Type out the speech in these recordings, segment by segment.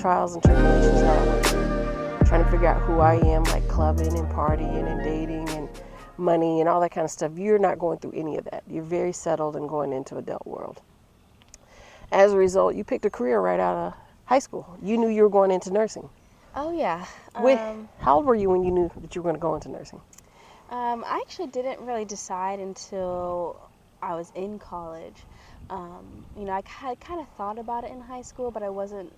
trials and tribulations that I went through, trying to figure out who I am, like clubbing and partying and dating and money and all that kind of stuff. You're not going through any of that. You're very settled and going into adult world. As a result, you picked a career right out of high school. You knew you were going into nursing. Oh yeah. How old were you when you knew that you were going to go into nursing? I actually didn't really decide until I was in college. I had kind of thought about it in high school, but I wasn't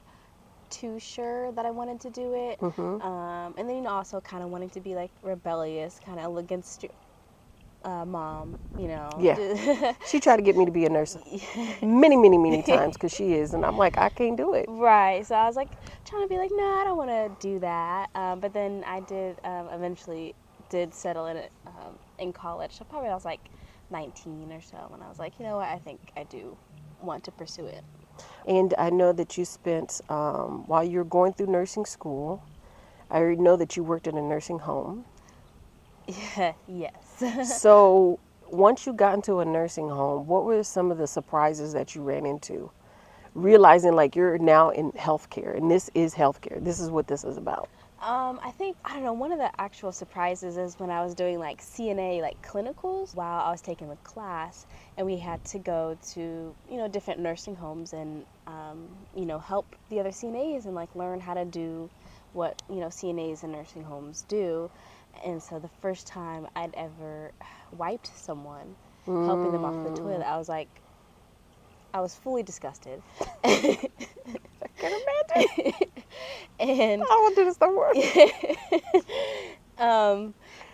too sure that I wanted to do it. Mm-hmm. And then also kind of wanting to be like rebellious, kind of against mom. Yeah. She tried to get me to be a nurse many times because she is, and I'm like, I can't do it. Right. So I was like trying to be like, no, I don't want to do that. But then I did eventually did settle in it in college. So probably I was like 19 or so when I was like, you know what, I think I do want to pursue it. And I know that you spent, while you were going through nursing school, I know that you worked in a nursing home. Yeah, yes. So once you got into a nursing home, what were some of the surprises that you ran into? Realizing like you're now in healthcare and this is healthcare. This is what this is about. I think, I don't know, one of the actual surprises is when I was doing like CNA like clinicals while I was taking the class, and we had to go to, different nursing homes and, help the other CNAs and like learn how to do what, CNAs in nursing homes do. And so the first time I'd ever wiped someone, helping them off the toilet, I was fully disgusted. I can imagine. And I won't do this no more.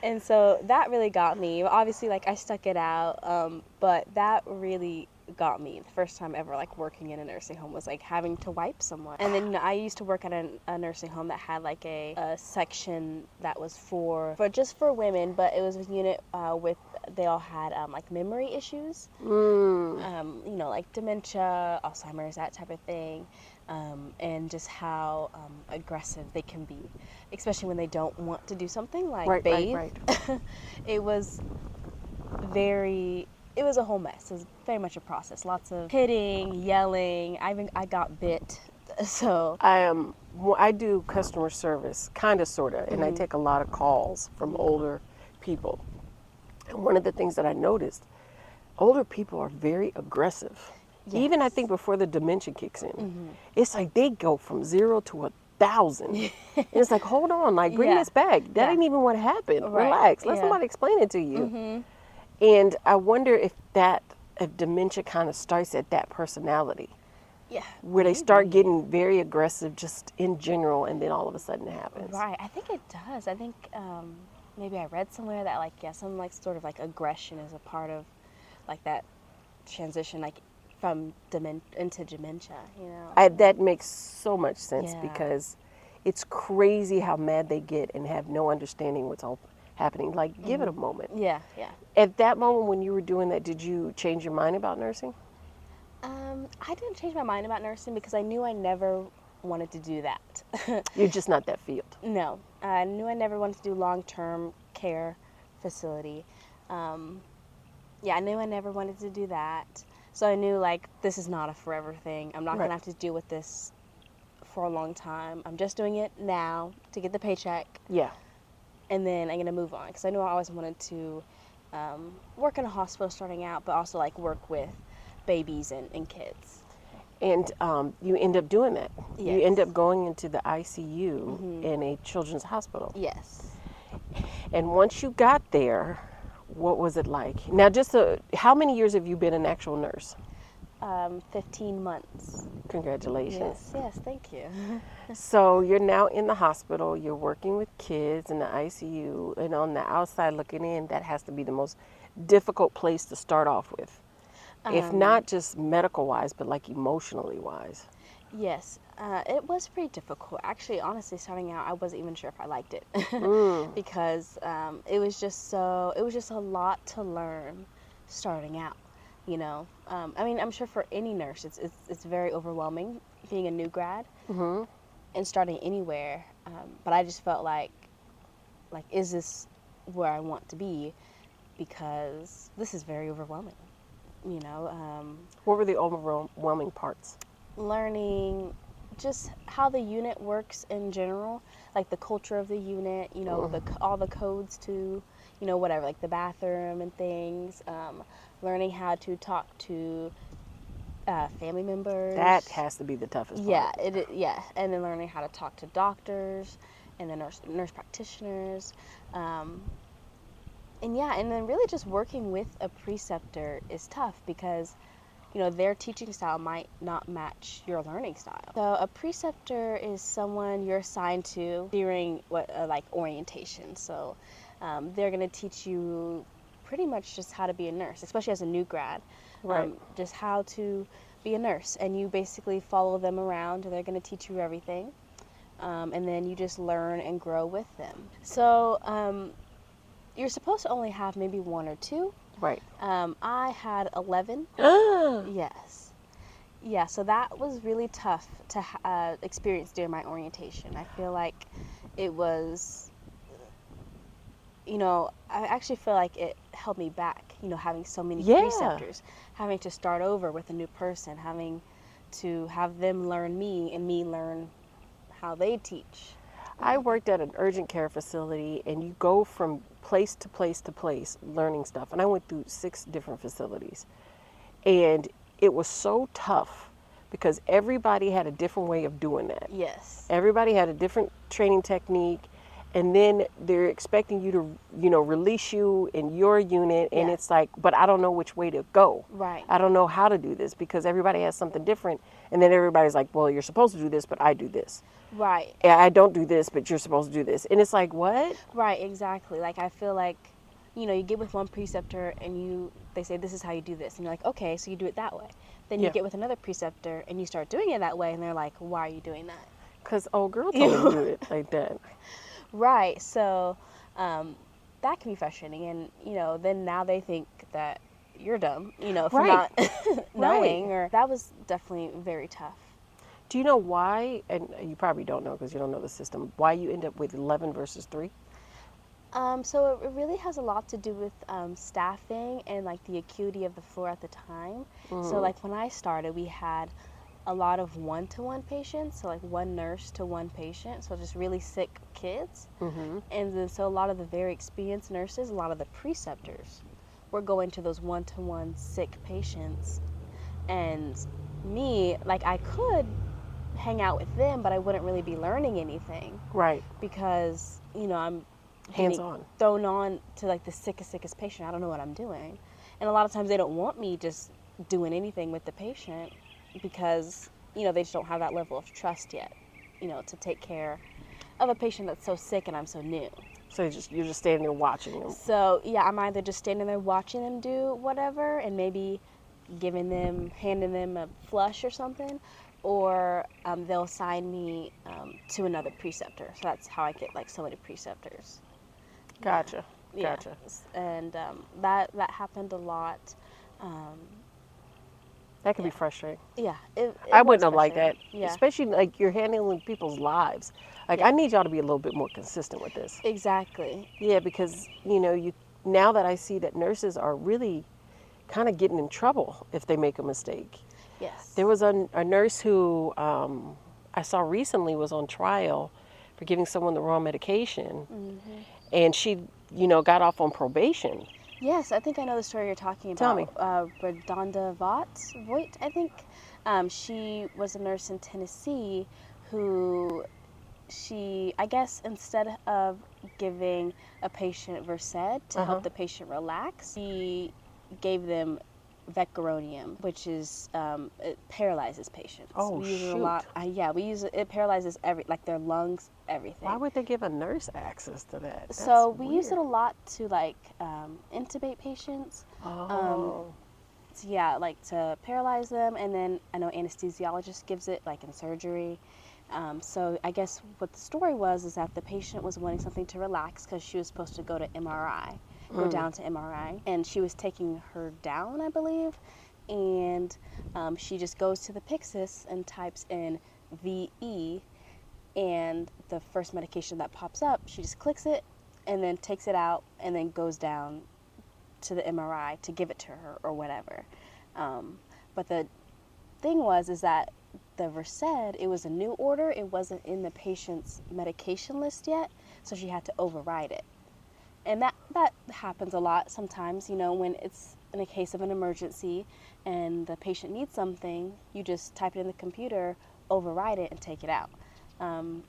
and so that really got me. Obviously, like I stuck it out, but that really got me. The first time ever, like working in a nursing home, was like having to wipe someone. And then I used to work at a nursing home that had like a section that was for just for women, but it was a unit with they all had like memory issues, like dementia, Alzheimer's, that type of thing. And just how aggressive they can be, especially when they don't want to do something like bathe. Right. It was it was a whole mess. It was very much a process. Lots of hitting, yelling. I got bit. So I do customer service, kind of, sort of, and I take a lot of calls from older people. And one of the things that I noticed, older people are very aggressive. yes. Even I think before the dementia kicks in, it's like they go from 0 to 1,000. And it's like, hold on, like bring this back. That ain't even what happened. Right. Relax. Let somebody explain it to you. And I wonder if dementia kind of starts at that personality. Yeah. Where they start getting very aggressive just in general, and then all of a sudden it happens. Right. I think it does. I think maybe I read somewhere that some like sort of like aggression is a part of like that transition, like from into dementia. That makes so much sense because it's crazy how mad they get and have no understanding what's all happening. Like, give it a moment. Yeah. At that moment when you were doing that, did you change your mind about nursing? I didn't change my mind about nursing because I knew I never wanted to do that. You're just not that field. No, I knew I never wanted to do long-term care facility. I knew I never wanted to do that. So I knew like this is not a forever thing. I'm not gonna have to deal with this for a long time. I'm just doing it now to get the paycheck. Yeah. And then I'm gonna move on because I knew I always wanted to work in a hospital starting out, but also like work with babies and kids. And you end up doing that. Yes. You end up going into the ICU in a children's hospital. Yes. And once you got there, what was it like? Now, how many years have you been an actual nurse? 15 months. Congratulations. Yes, thank you. So you're now in the hospital, you're working with kids in the ICU, and on the outside looking in, that has to be the most difficult place to start off with. If not just medical-wise, but like emotionally-wise. Yes, it was pretty difficult. Actually, honestly, starting out, I wasn't even sure if I liked it because it was just a lot to learn starting out. I'm sure for any nurse, it's very overwhelming being a new grad and starting anywhere. But I just felt like, is this where I want to be? Because this is very overwhelming. What were the overwhelming parts? Learning just how the unit works in general, like the culture of the unit, you know, all the codes to, you know, whatever, like the bathroom and things, learning how to talk to family That members. has to be the toughest Yeah, part. yeah, and then learning how to talk to doctors and then nurse practitioners. Um, and yeah, and then really just working with a preceptor is tough because you know, their teaching style might not match your learning style. So a preceptor is someone you're assigned to during what like orientation. So they're going to teach you pretty much just how to be a nurse, especially as a new grad, Right. just how to be a nurse. And you basically follow them around. They're going to teach you everything. And then you just learn and grow with them. So you're supposed to only have maybe one or two. Right. I had 11. Yes. Yeah, so that was really tough to experience during my orientation. I feel like it was, you know, I actually feel like it held me back, you know, having so many Yeah. preceptors, having to start over with a new person, having to have them learn me and me learn how they teach. I worked at an urgent care facility, and you go from place to place to place learning stuff. And I went through 6 different facilities. And it was so tough because everybody had a different way of doing that. Yes. Everybody had a different training technique. And then they're expecting you to, you know, release you in your unit. And Yeah. it's like, but I don't know which way to go. Right. I don't know how to do this because everybody has something different. And then everybody's like, well, you're supposed to do this, but I do this. Right. Yeah, I don't do this, but you're supposed to do this. And it's like, what? Right, exactly. Like I feel like, you know, you get with one preceptor and they say this is how you do this, and you're like, okay, so you do it that way. Then you Yeah. get with another preceptor and you start doing it that way, and they're like, why are you doing that? Because old girl told me to do it like that. Right. So that can be frustrating, and you know, then now they think that you're dumb, you know, for Right. not knowing. Or that was definitely very tough. Do you know why, and you probably don't know because you don't know the system, why you end up with 11 versus 3? So it really has a lot to do with staffing and like the acuity of the floor at the time. So like when I started, we had a lot of one-to-one patients, so like one nurse to one patient, so just really sick kids. And then so a lot of the very experienced nurses, a lot of the preceptors were going to those one-to-one sick patients. And me, like I could hang out with them, but I wouldn't really be learning anything Right. because, you know, I'm Hands getting on. thrown on to like the sickest patient. I don't know what I'm doing. And a lot of times they don't want me just doing anything with the patient because, you know, they just don't have that level of trust yet, you know, to take care of a patient that's so sick and I'm so new. So you're just standing there watching them. So yeah, I'm either just standing there watching them do whatever and maybe handing them a flush or something, or they'll assign me to another preceptor. So that's how I get like so many preceptors. Gotcha. Yeah. Gotcha. And that happened a lot. Um, That could Yeah. be frustrating. yeah, I was wouldn't have liked that. frustrating. Yeah, Especially like you're handling people's lives. Like Yeah. I need y'all to be a little bit more consistent with this. exactly. Yeah, because you know, you now that I see that nurses are really kind of getting in trouble if they make a mistake. Yes. There was a nurse who I saw recently was on trial for giving someone the wrong medication, and she, you know, got off on probation. Yes, I think I know the story you're talking about. Tell me. Redonda Voigt, I think. She was a nurse in Tennessee who I guess, instead of giving a patient Versed to help the patient relax, she gave them Vecuronium, which is it paralyzes patients. Oh, we use it a shoot. lot. Yeah, we use it. It paralyzes like their lungs, everything. Why would they give a nurse access to that? That's So we use it a weird. lot to like intubate patients. Oh, So yeah, like to paralyze them, and then I know anesthesiologist gives it like in surgery. So I guess what the story was is that the patient was wanting something to relax because she was supposed to go to MRI, go down to MRI, and she was taking her down, I believe, and she just goes to the Pyxis and types in VE, and the first medication that pops up, she just clicks it, and then takes it out, and then goes down to the MRI to give it to her or whatever. But the thing is that the Versed, it was a new order. It wasn't in the patient's medication list yet, so she had to override it. And that happens a lot sometimes, you know, when it's in a case of an emergency and the patient needs something, you just type it in the computer, override it, and take it out.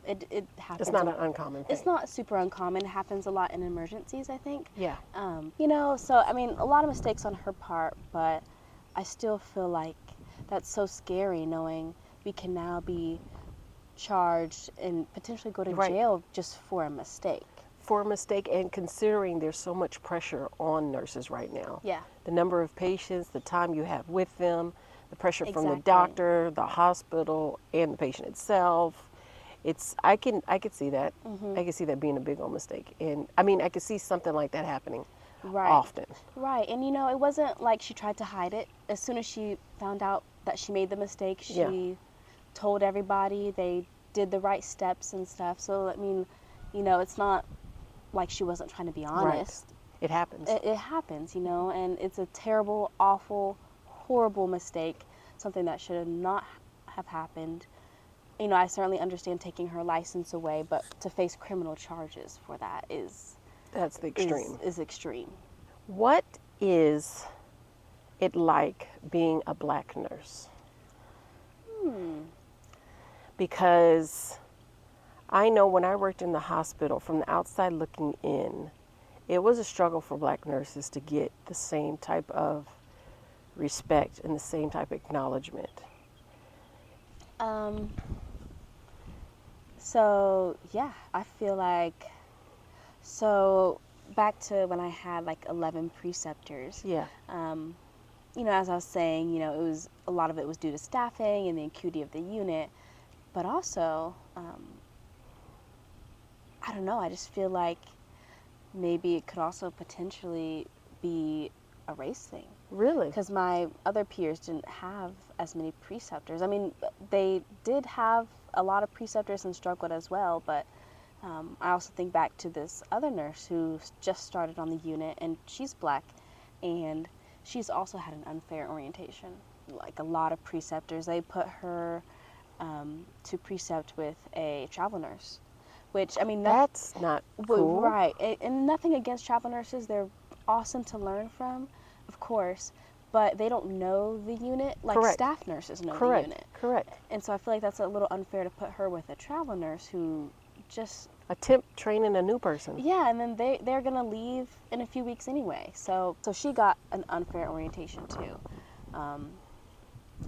It happens. It's not an uncommon thing. It's not super uncommon. It happens a lot in emergencies, I think. Yeah. You know, so I mean, a lot of mistakes on her part, but I still feel like that's so scary knowing we can now be charged and potentially go to Right. jail just for a mistake. For a mistake, and considering there's so much pressure on nurses right now. Yeah. The number of patients, the time you have with them, the pressure from the Exactly. doctor, the hospital, and the patient itself. I could see that. I could see that being a big old mistake. And I mean, I could see something like that happening Right. often. Right. And you know, it wasn't like she tried to hide it. As soon as she found out that she made the mistake, she Yeah. told everybody. They did the right steps and stuff. So, I mean, you know, it's not like she wasn't trying to be honest. It happens. It happens, you know, and it's a terrible, awful, horrible mistake, something that should not have happened. You know, I certainly understand taking her license away, but to face criminal charges for that That's the extreme. is extreme. What is it like being a black nurse? Because I know when I worked in the hospital, from the outside looking in, it was a struggle for black nurses to get the same type of respect and the same type of acknowledgement. So yeah, I feel like, so back to when I had like 11 preceptors. Yeah. You know, as I was saying, you know, it was a lot of it was due to staffing and the acuity of the unit, but also, I don't know, I just feel like maybe it could also potentially be a race thing. Really? Because my other peers didn't have as many preceptors. I mean, they did have a lot of preceptors and struggled as well, but I also think back to this other nurse who just started on the unit, and she's black, and she's also had an unfair orientation. Like a lot of preceptors, they put her to precept with a travel nurse, which, I mean, That's not cool. right. And nothing against travel nurses, they're awesome to learn from, of course, but they don't know the unit like Correct. staff nurses know the Correct. unit. Correct. And so I feel like that's a little unfair to put her with a travel nurse who just, Attempt training a new person. yeah, and then they're going to leave in a few weeks anyway. So she got an unfair orientation too.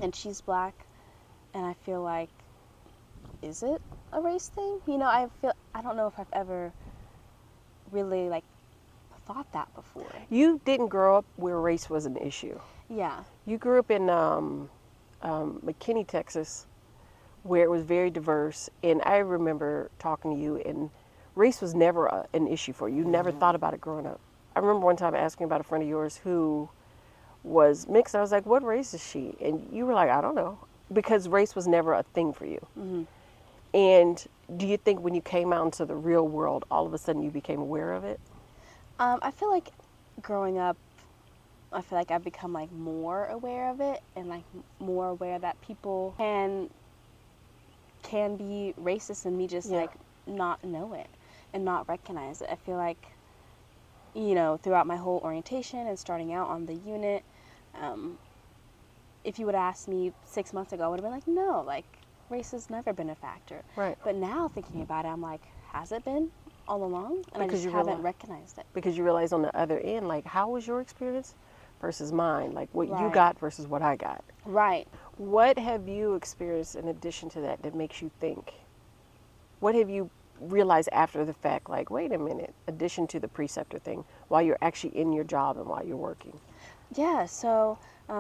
And she's black, and I feel like, is it a race thing? You know, I don't know if I've ever really like thought that before. You didn't grow up where race was an issue. Yeah. You grew up in McKinney, Texas, where it was very diverse. And I remember talking to you, and race was never an issue for you. You never thought about it growing up. I remember one time asking about a friend of yours who was mixed. I was like, what race is she? And you were like, I don't know. Because race was never a thing for you. Mm-hmm. And do you think when you came out into the real world, all of a sudden you became aware of it? I feel like growing up, I feel like I've become like more aware of it, and like more aware that people can be racist, and me just Yeah. like not know it and not recognize it. I feel like, you know, throughout my whole orientation and starting out on the unit, if you would ask me 6 months ago, I would have been like, no, like race has never been a factor. Right. But now thinking about it, I'm like, has it been all along? And Because I you just haven't realize- recognized it. Because you realize on the other end, like, how was your experience versus mine? Like, what you Right. got versus what I got. Right. What have you experienced in addition to that that makes you think? What have you realized after the fact, like, wait a minute, addition to the preceptor thing, while you're actually in your job and while you're working? Yeah, so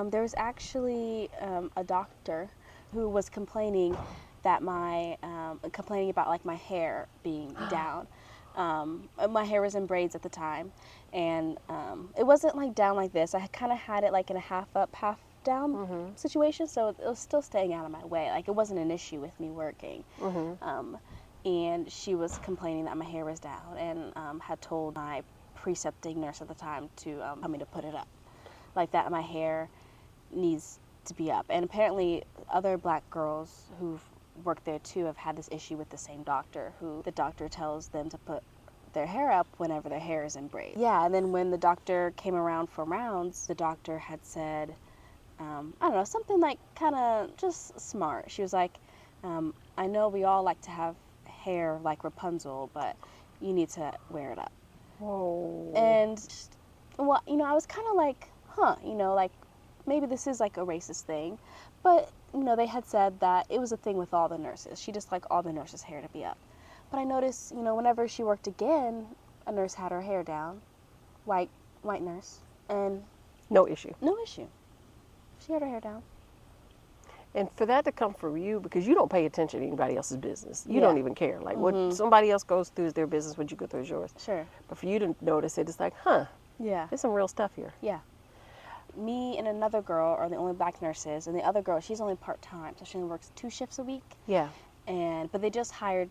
there was actually a doctor who was complaining that complaining about like my hair being down. My hair was in braids at the time, and it wasn't like down like this. I kind of had it like in a half up, half down situation, so it was still staying out of my way. Like it wasn't an issue with me working. And she was complaining that my hair was down, and had told my precepting nurse at the time to tell me to put it up, like that my hair needs to be up. And apparently other black girls who've worked there too have had this issue with the same doctor, who the doctor tells them to put their hair up whenever their hair is in braids. Yeah, and then when the doctor came around for rounds, the doctor had said, I don't know, something like kind of just smart. She was like, I know we all like to have hair like Rapunzel, but you need to wear it up. Whoa. And, well, you know, I was kind of like, you know, like maybe this is like a racist thing. But, you know, they had said that it was a thing with all the nurses. She just liked all the nurses' hair to be up. But I noticed, you know, whenever she worked again, a nurse had her hair down, white nurse, and No issue. no issue. She had her hair down. And for that to come from you, because you don't pay attention to anybody else's business. You Yeah. don't even care. Like what somebody else goes through is their business, what you go through is yours. Sure. But for you to notice it, it's like, Yeah. there's some real stuff here. Yeah. Me and another girl are the only black nurses, and the other girl, she's only part-time, so she only works 2 shifts a week. Yeah. But they just hired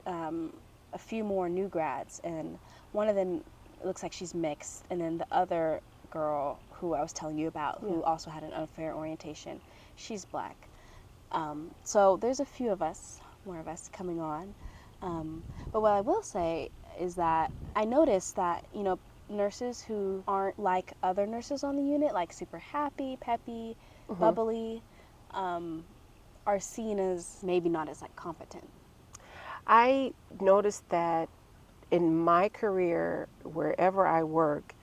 a few more new grads, and one of them looks like she's mixed, and then the other girl who I was telling you about, who also had an unfair orientation, she's black. So there's a few of us, more of us coming on. But what I will say is that I noticed that, you know, nurses who aren't like other nurses on the unit, like super happy, peppy, bubbly, are seen as maybe not as like competent. I noticed that in my career, wherever I work,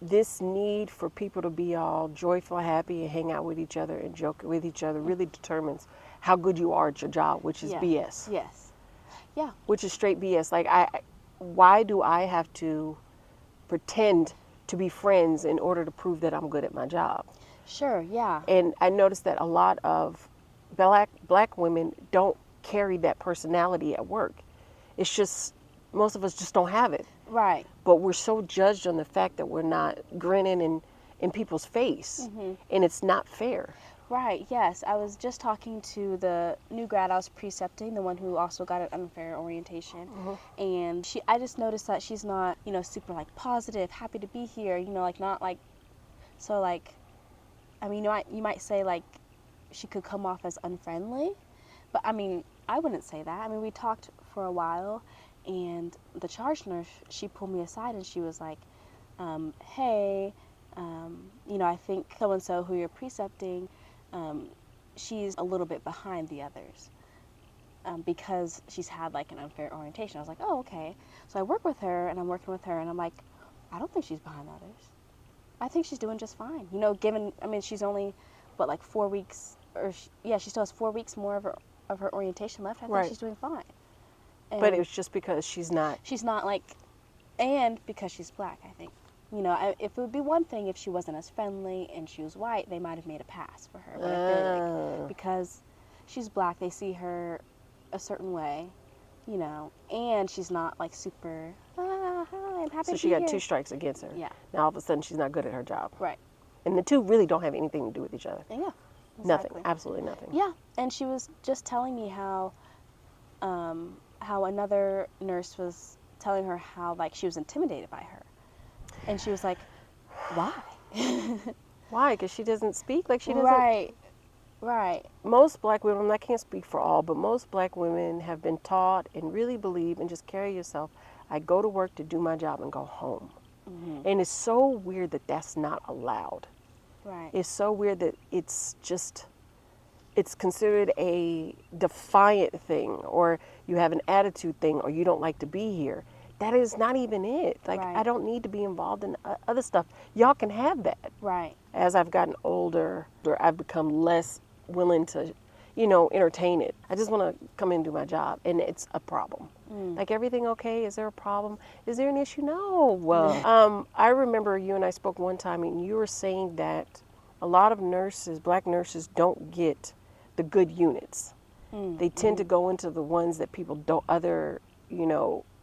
this need for people to be all joyful, happy, and hang out with each other and joke with each other really determines how good you are at your job, which is BS. Yes. Yeah. Which is straight BS. Like, why do I have to pretend to be friends in order to prove that I'm good at my job? Sure, yeah. And I noticed that a lot of black women don't carry that personality at work. It's just, most of us just don't have it. Right. But we're so judged on the fact that we're not grinning in people's face, and it's not fair. Right, yes. I was just talking to the new grad I was precepting, the one who also got an unfair orientation. And I just noticed that she's not, you know, super like positive, happy to be here, you know, like not like, so like, I mean, you might say like she could come off as unfriendly, but I mean, I wouldn't say that. I mean, we talked for a while, and the charge nurse, she pulled me aside and she was like, hey, you know, I think so-and-so who you're precepting, she's a little bit behind the others because she's had like an unfair orientation. I was like, oh, okay. So I work with her and I'm working with her and I'm like, I don't think she's behind others. I think she's doing just fine. You know, given, I mean, she's only, what, like 4 weeks, she still has 4 weeks more of her orientation left. I think she's doing fine. And but it was just because she's not like, and because she's black, I think. You know, if it would be one thing if she wasn't as friendly and she was white, they might have made a pass for her. But I feel like because she's black, they see her a certain way, you know, and she's not like super, hi, I'm happy to be here. So she got 2 strikes against her. Yeah. Now all of a sudden she's not good at her job. Right. And the two really don't have anything to do with each other. Yeah. Exactly. Nothing. Absolutely nothing. Yeah. And she was just telling me how another nurse was telling her how like she was intimidated by her. And she was like, why? Why? Because she doesn't speak? Like she doesn't... Right. Most black women, I can't speak for all, but most black women have been taught and really believe and just carry yourself, I go to work to do my job and go home. And it's so weird that that's not allowed. Right. It's so weird that it's considered a defiant thing, or you have an attitude thing, or you don't like to be here. That is not even it. Like, I don't need to be involved in other stuff. Y'all can have that. Right. As I've gotten older, I've become less willing to, you know, entertain it. I just want to come in and do my job, and it's a problem. Like, everything okay? Is there a problem? Is there an issue? No. I remember you and I spoke one time, and you were saying that a lot of nurses, black nurses, don't get the good units. They tend to go into the ones that people don't,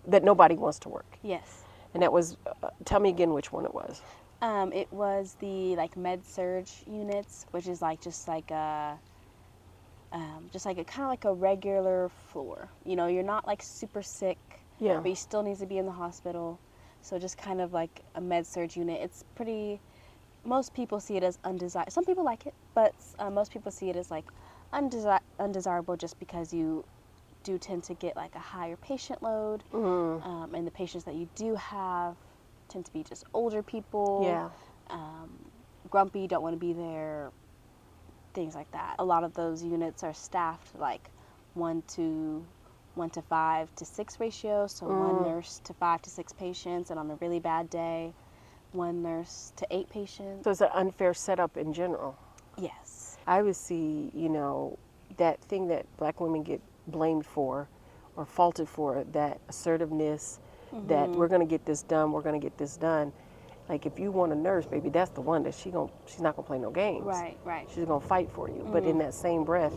that nobody wants to work. Yes. And that was, tell me again which one it was. It was the like med surge units, which is like just like a kind of like a regular floor. You know, you're not like super sick, but you still need to be in the hospital. So just kind of like a med surge unit. It's pretty most people see it as undesirable. Some people like it, but most people see it as like undesirable just because you do tend to get like a higher patient load, and the patients that you do have tend to be just older people, Yeah. grumpy, don't want to be there, things like that. A lot of those units are staffed like 1 to 5 to 6 ratio, so one nurse to 5 to 6 patients, and on a really bad day, one nurse to 8 patients. So it's an unfair setup in general. Yes. I would see, that thing that black women get blamed for or faulted for, that assertiveness, that we're going to get this done, we're going to get this done. Like if you want a nurse, baby, that's the one that she's not going to play no games. Right. She's going to fight for you. But in that same breath,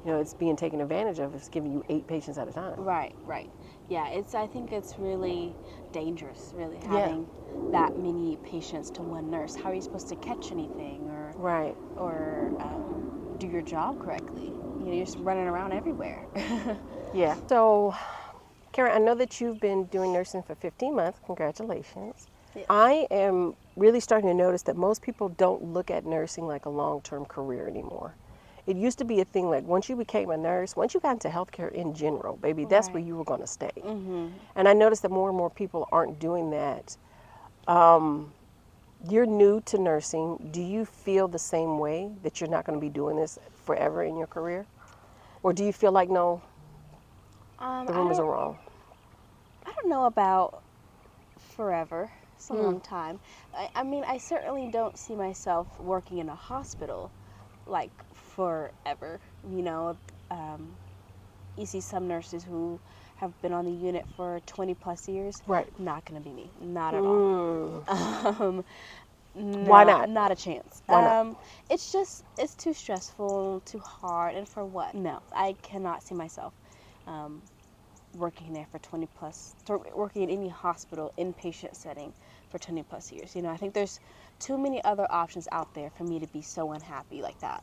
it's being taken advantage of. It's giving you 8 patients at a time. Right. Yeah, I think it's really dangerous, really, having that many patients to one nurse. How are you supposed to catch anything or do your job correctly? You're just running around everywhere. Yeah. So, Karen, I know that you've been doing nursing for 15 months. Congratulations. Yeah. I am really starting to notice that most people don't look at nursing like a long-term career anymore. It used to be a thing like once you became a nurse, once you got into healthcare in general, baby, that's where you were going to stay. And I noticed that more and more people aren't doing that. You're new to nursing. Do you feel the same way, that you're not going to be doing this forever in your career? Or do you feel like, no, the rumors are wrong? I don't know about forever. It's a long time. I mean, I certainly don't see myself working in a hospital like forever. You see some nurses who have been on the unit for 20 plus years. Right. Not going to be me. Not at all. Why not? Not a chance. Why not? It's too stressful, too hard, and for what? No, I cannot see myself working there for 20 plus, working in any hospital inpatient setting for 20 plus years. I think there's too many other options out there for me to be so unhappy like that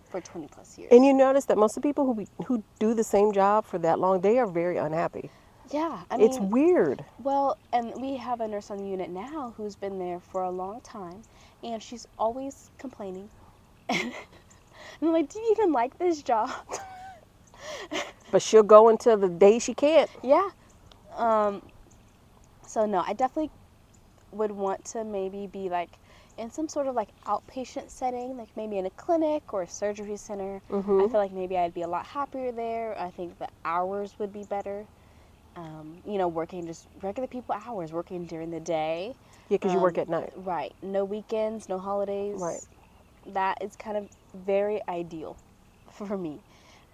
for 20 plus years. And you notice that most of the people who do the same job for that long, they are very unhappy. Yeah, It's weird. Well, and we have a nurse on the unit now who's been there for a long time, and she's always complaining. And I'm like, do you even like this job? But she'll go until the day she can't. Yeah. So no, I definitely would want to maybe be like in some sort of like outpatient setting, like maybe in a clinic or a surgery center. I feel like maybe I'd be a lot happier there. I think the hours would be better. Working just regular people hours, working during the day. Yeah, because you work at night. Right. No weekends, no holidays. Right. That is kind of very ideal for me.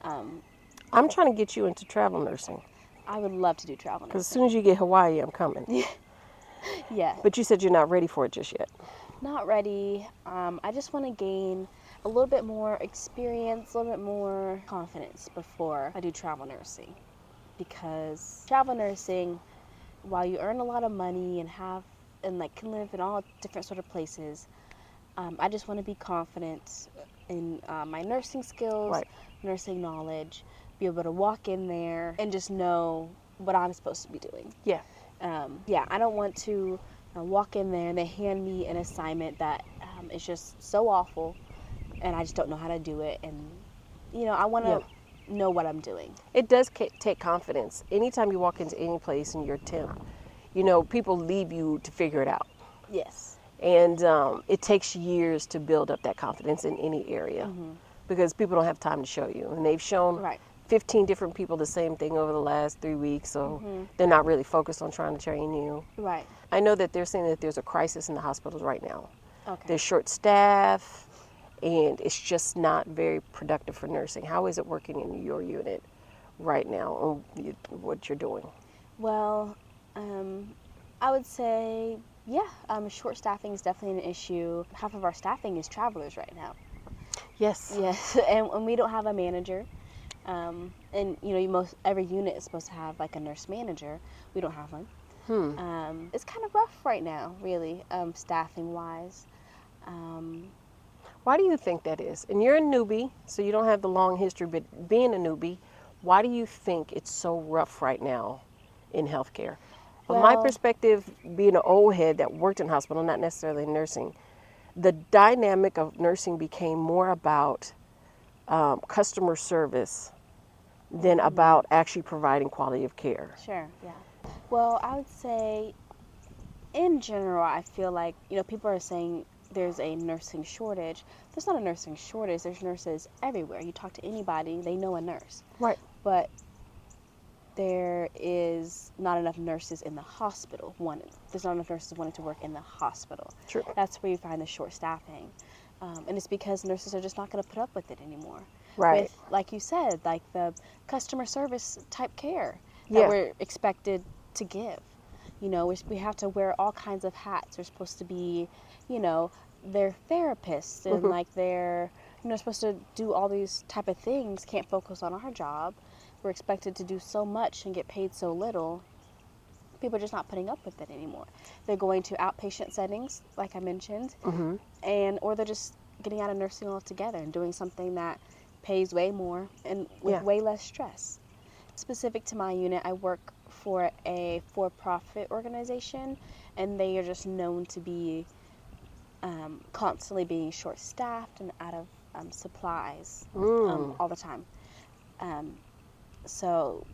I'm trying to get you into travel nursing. I would love to do travel Because as nursing. soon as you get Hawaii, I'm coming. Yeah. But you said you're not ready for it just yet. Not ready. I just want to gain a little bit more experience, a little bit more confidence before I do travel nursing. Because travel nursing, while you earn a lot of money and can live in all different sort of places, I just want to be confident in my nursing skills, nursing knowledge, be able to walk in there and just know what I'm supposed to be doing. Yeah. I don't want to walk in there and they hand me an assignment that is just so awful and I just don't know how to do it. And, I want to know what I'm doing. It does take confidence. Anytime you walk into any place and you're a temp, people leave you to figure it out. Yes. And it takes years to build up that confidence in any area because people don't have time to show you. And they've shown 15 different people the same thing over the last 3 weeks, so they're not really focused on trying to train you. Right. I know that they're saying that there's a crisis in the hospitals right now. Okay. They're short staff, and it's just not very productive for nursing. How is it working in your unit right now on what you're doing? Well, I would say, short staffing is definitely an issue. Half of our staffing is travelers right now. Yes. Yes, and we don't have a manager. And every unit is supposed to have like a nurse manager. We don't have one. It's kind of rough right now, really, staffing wise. Why do you think that is? And you're a newbie, so you don't have the long history, but being a newbie, why do you think it's so rough right now in healthcare? From my perspective, being an old head that worked in hospital, not necessarily in nursing, the dynamic of nursing became more about customer service than about actually providing quality of care. Sure, yeah. Well, I would say in general, I feel like, people are saying there's a nursing shortage. There's not a nursing shortage. There's nurses everywhere. You talk to anybody, they know a nurse. Right. But there is not enough nurses in the hospital. There's not enough nurses wanting to work in the hospital. True. That's where you find the short staffing. And it's because nurses are just not going to put up with it anymore. Right. With, like you said, like the customer service type care that Yeah. we're expected to give. We have to wear all kinds of hats. We're supposed to be, they're therapists and like they're, supposed to do all these type of things, can't focus on our job. We're expected to do so much and get paid so little. People are just not putting up with it anymore. They're going to outpatient settings, like I mentioned, or they're just getting out of nursing altogether and doing something that pays way more and with way less stress. Specific to my unit, I work for a for-profit organization, and they are just known to be constantly being short-staffed and out of supplies all the time. So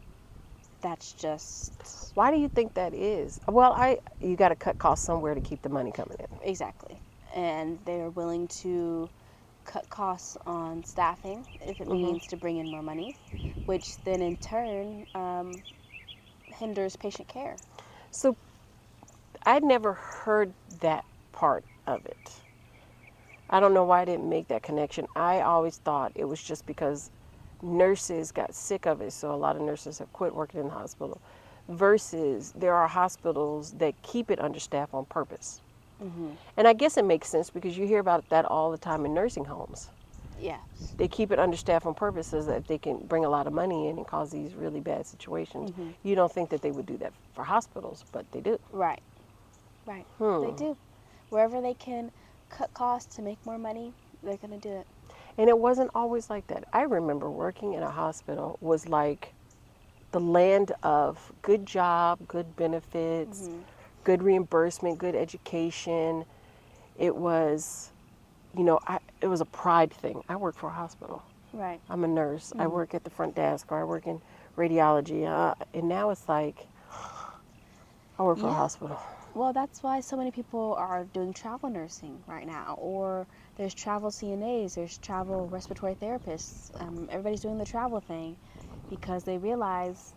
that's just... Why do you think that is? Well, you got to cut costs somewhere to keep the money coming in. Exactly. And they're willing to cut costs on staffing if it means to bring in more money, which then in turn hinders patient care. So I'd never heard that part of it. I don't know why I didn't make that connection. I always thought it was just because nurses got sick of it, so a lot of nurses have quit working in the hospital, versus there are hospitals that keep it understaffed on purpose. And I guess it makes sense because you hear about that all the time in nursing homes. Yes. They keep it understaffed on purpose so that they can bring a lot of money in and cause these really bad situations. You don't think that they would do that for hospitals, but they do. Right. They do. Wherever they can cut costs to make more money, they're going to do it. And it wasn't always like that. I remember working in a hospital was like the land of good job, good benefits, good reimbursement, good education. It was, it was a pride thing. I work for a hospital. Right. I'm a nurse. I work at the front desk, or I work in radiology. And now it's like, I work for a hospital. Well, that's why so many people are doing travel nursing right now, or there's travel CNAs, there's travel respiratory therapists. Everybody's doing the travel thing because they realize,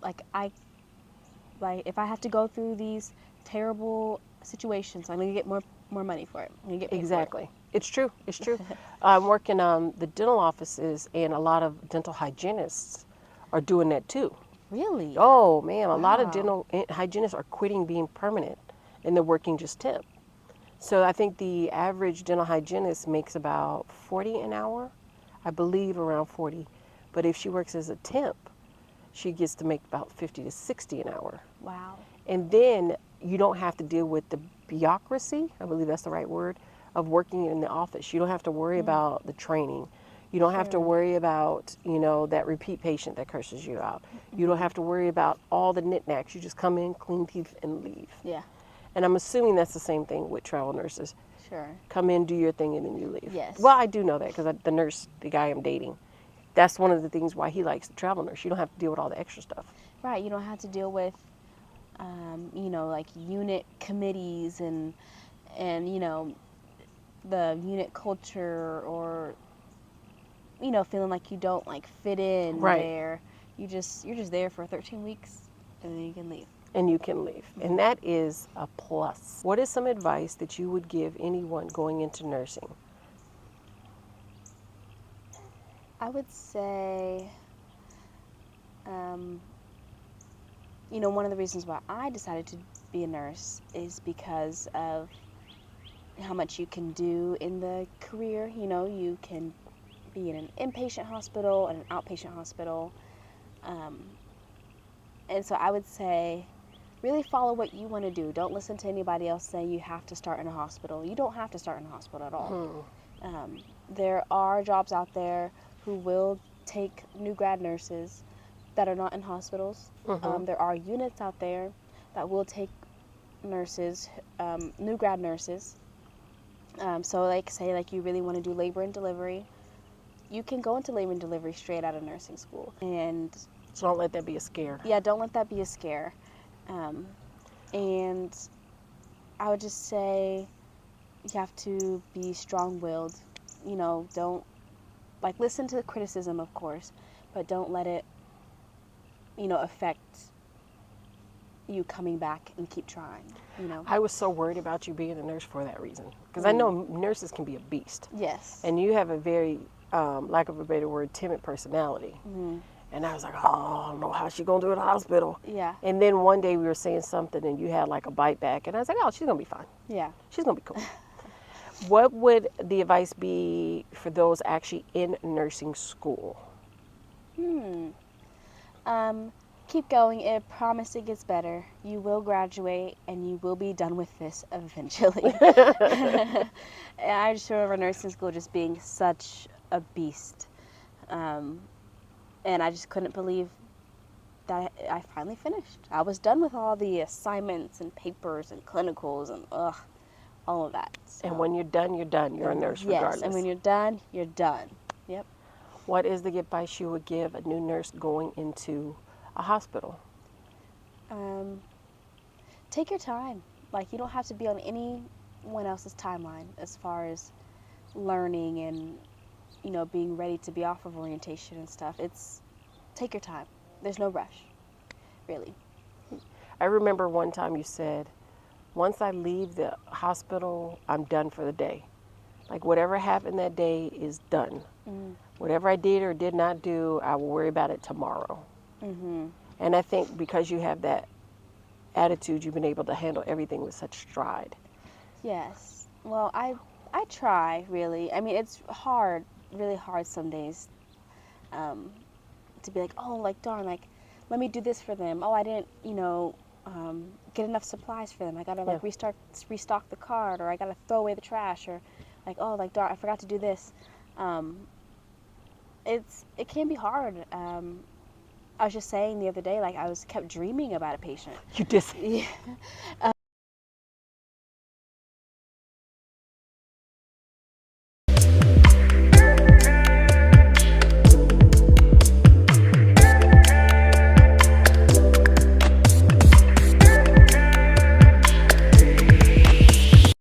if I have to go through these terrible situations, I'm going to get more money for it. I'm going to get paid Exactly. for it. It's true. It's true. I'm working the dental offices, and a lot of dental hygienists are doing that too. Really? Oh man, a lot of Wow. dental hygienists are quitting being permanent, and they're working just temp. So I think the average dental hygienist makes about 40 an hour, I believe around 40. But if she works as a temp, she gets to make about 50 to 60 an hour. Wow. And then you don't have to deal with the bureaucracy, I believe that's the right word, of working in the office. You don't have to worry about the training. You don't have to worry about, that repeat patient that curses you out. You don't have to worry about all the knickknacks. You just come in, clean teeth, and leave. Yeah. And I'm assuming that's the same thing with travel nurses. Sure. Come in, do your thing, and then you leave. Yes. Well, I do know that because the guy I'm dating, that's one of the things why he likes the travel nurse. You don't have to deal with all the extra stuff. Right. You don't have to deal with, like unit committees and the unit culture, or feeling like you don't fit in there. You're just there for 13 weeks and then you can leave. And you can leave. And that is a plus. What is some advice that you would give anyone going into nursing? I would say, one of the reasons why I decided to be a nurse is because of how much you can do in the career. You can be in an inpatient hospital and an outpatient hospital. And so I would say, really follow what you want to do. Don't listen to anybody else saying you have to start in a hospital. You don't have to start in a hospital at all. There are jobs out there who will take new grad nurses that are not in hospitals. There are units out there that will take nurses, new grad nurses, So like say like you really want to do labor and delivery, you can go into labor and delivery straight out of nursing school. And So don't let that be a scare. yeah, don't let that be a scare. Um, and I would just say you have to be strong-willed. Don't like listen to the criticism, of course, but don't let it, affect you coming back and keep trying. I was so worried about you being a nurse for that reason. Because I know nurses can be a beast. Yes. And you have a very, lack of a better word, timid personality. Mm-hmm. And I was like, oh, I don't know how she's going to do it at the hospital. Yeah. And then one day we were saying something and you had like a bite back. And I was like, oh, she's going to be fine. Yeah. She's going to be cool. What would the advice be for those actually in nursing school? Keep going. It promise it gets better. You will graduate and you will be done with this eventually. And I just remember nursing school just being such a beast. And I just couldn't believe that I finally finished. I was done with all the assignments and papers and clinicals and all of that. So, And when you're done, you're done. You're a nurse regardless. yes, and when you're done, you're done. Yep. What is the advice you would give a new nurse going into a hospital? Take your time. Like, you don't have to be on anyone else's timeline as far as learning and, being ready to be off of orientation and stuff. Take your time. There's no rush, really. I remember one time you said, once I leave the hospital, I'm done for the day. Like whatever happened that day is done. Mm-hmm. Whatever I did or did not do, I will worry about it tomorrow. Mm-hmm. And I think because you have that attitude, you've been able to handle everything with such stride. Yes. Well, I try, really. I mean, it's hard, really hard some days, to be like, oh, like, darn, like, let me do this for them. Oh, I didn't, get enough supplies for them. I gotta, like, restock the cart, or I gotta throw away the trash, or, like, oh, like, darn, I forgot to do this. It can be hard. I was just saying the other day, like, I kept dreaming about a patient. You did. Yeah.